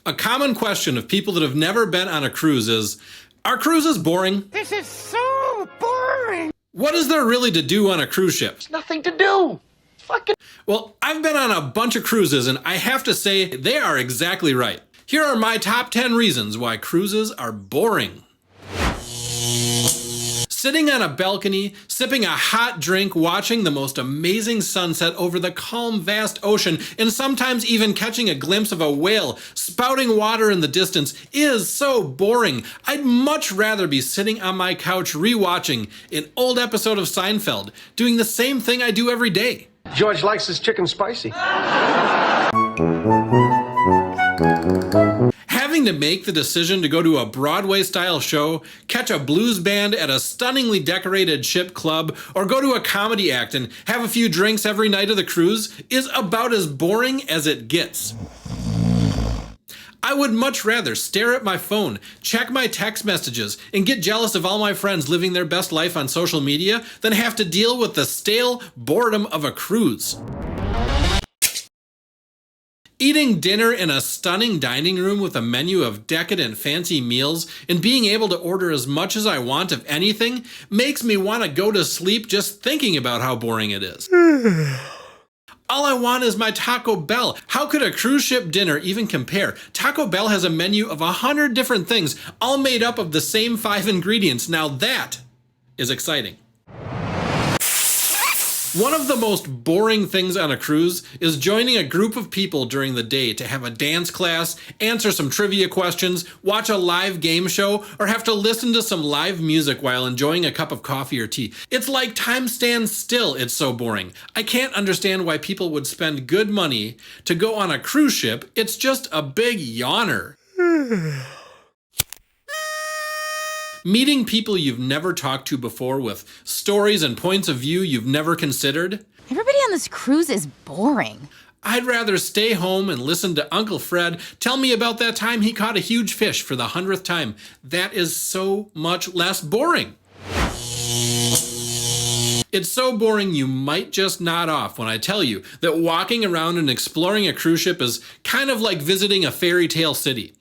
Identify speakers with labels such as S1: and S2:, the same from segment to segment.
S1: A common question of people that have never been on a cruise is, are cruises boring?
S2: This is so boring.
S1: What is there really to do on a cruise ship?
S2: There's nothing to do. Fucking.
S1: Well, I've been on a bunch of cruises and I have to say they are exactly right. Here are my top 10 reasons why cruises are boring. Sitting on a balcony, sipping a hot drink, watching the most amazing sunset over the calm, vast ocean, and sometimes even catching a glimpse of a whale spouting water in the distance is so boring. I'd much rather be sitting on my couch rewatching an old episode of Seinfeld, doing the same thing I do every day.
S3: George likes his chicken spicy.
S1: Having to make the decision to go to a Broadway-style show, catch a blues band at a stunningly decorated ship club, or go to a comedy act and have a few drinks every night of the cruise is about as boring as it gets. I would much rather stare at my phone, check my text messages, and get jealous of all my friends living their best life on social media than have to deal with the stale boredom of a cruise. Eating dinner in a stunning dining room with a menu of decadent fancy meals and being able to order as much as I want of anything makes me want to go to sleep just thinking about how boring it is. All I want is my Taco Bell. How could a cruise ship dinner even compare? Taco Bell has a menu of 100 different things, all made up of the same 5 ingredients. Now that is exciting. One of the most boring things on a cruise is joining a group of people during the day to have a dance class, answer some trivia questions, watch a live game show, or have to listen to some live music while enjoying a cup of coffee or tea. It's like time stands still, it's so boring. I can't understand why people would spend good money to go on a cruise ship. It's just a big yawner. Meeting people you've never talked to before with stories and points of view you've never considered.
S4: Everybody on this cruise is boring.
S1: I'd rather stay home and listen to Uncle Fred tell me about that time he caught a huge fish for the 100th time. That is so much less boring. It's so boring you might just nod off when I tell you that walking around and exploring a cruise ship is kind of like visiting a fairy tale city.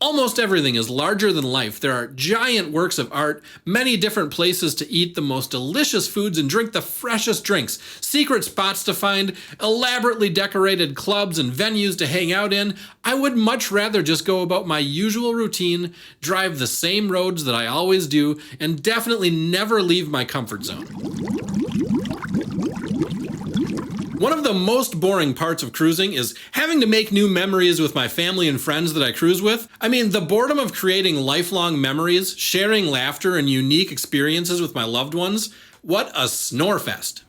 S1: Almost everything is larger than life. There are giant works of art, many different places to eat the most delicious foods and drink the freshest drinks, secret spots to find, elaborately decorated clubs and venues to hang out in. I would much rather just go about my usual routine, drive the same roads that I always do, and definitely never leave my comfort zone. One of the most boring parts of cruising is having to make new memories with my family and friends that I cruise with. I mean, the boredom of creating lifelong memories, sharing laughter and unique experiences with my loved ones. What a snore fest.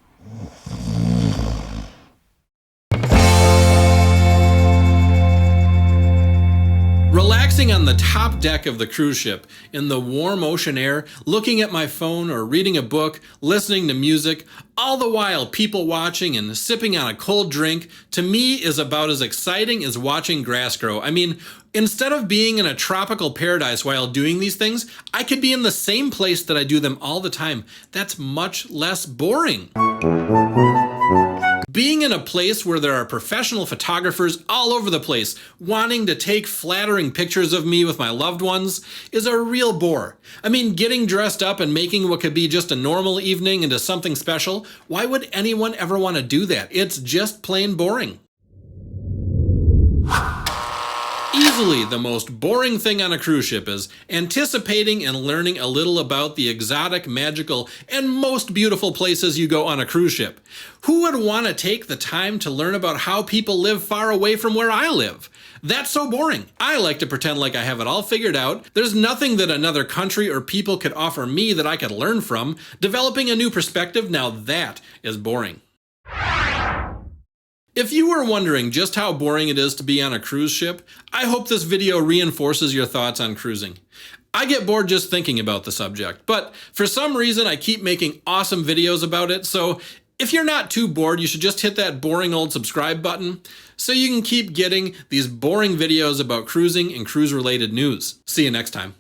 S1: Relaxing on the top deck of the cruise ship, in the warm ocean air, looking at my phone or reading a book, listening to music, all the while people watching and sipping on a cold drink, to me is about as exciting as watching grass grow. I mean, instead of being in a tropical paradise while doing these things, I could be in the same place that I do them all the time. That's much less boring. Being in a place where there are professional photographers all over the place wanting to take flattering pictures of me with my loved ones is a real bore. I mean, getting dressed up and making what could be just a normal evening into something special, why would anyone ever want to do that? It's just plain boring. Easily the most boring thing on a cruise ship is anticipating and learning a little about the exotic, magical, and most beautiful places you go on a cruise ship. Who would want to take the time to learn about how people live far away from where I live? That's so boring. I like to pretend like I have it all figured out. There's nothing that another country or people could offer me that I could learn from. Developing a new perspective, now that is boring. If you were wondering just how boring it is to be on a cruise ship, I hope this video reinforces your thoughts on cruising. I get bored just thinking about the subject, but for some reason I keep making awesome videos about it, so if you're not too bored, you should just hit that boring old subscribe button so you can keep getting these boring videos about cruising and cruise-related news. See you next time.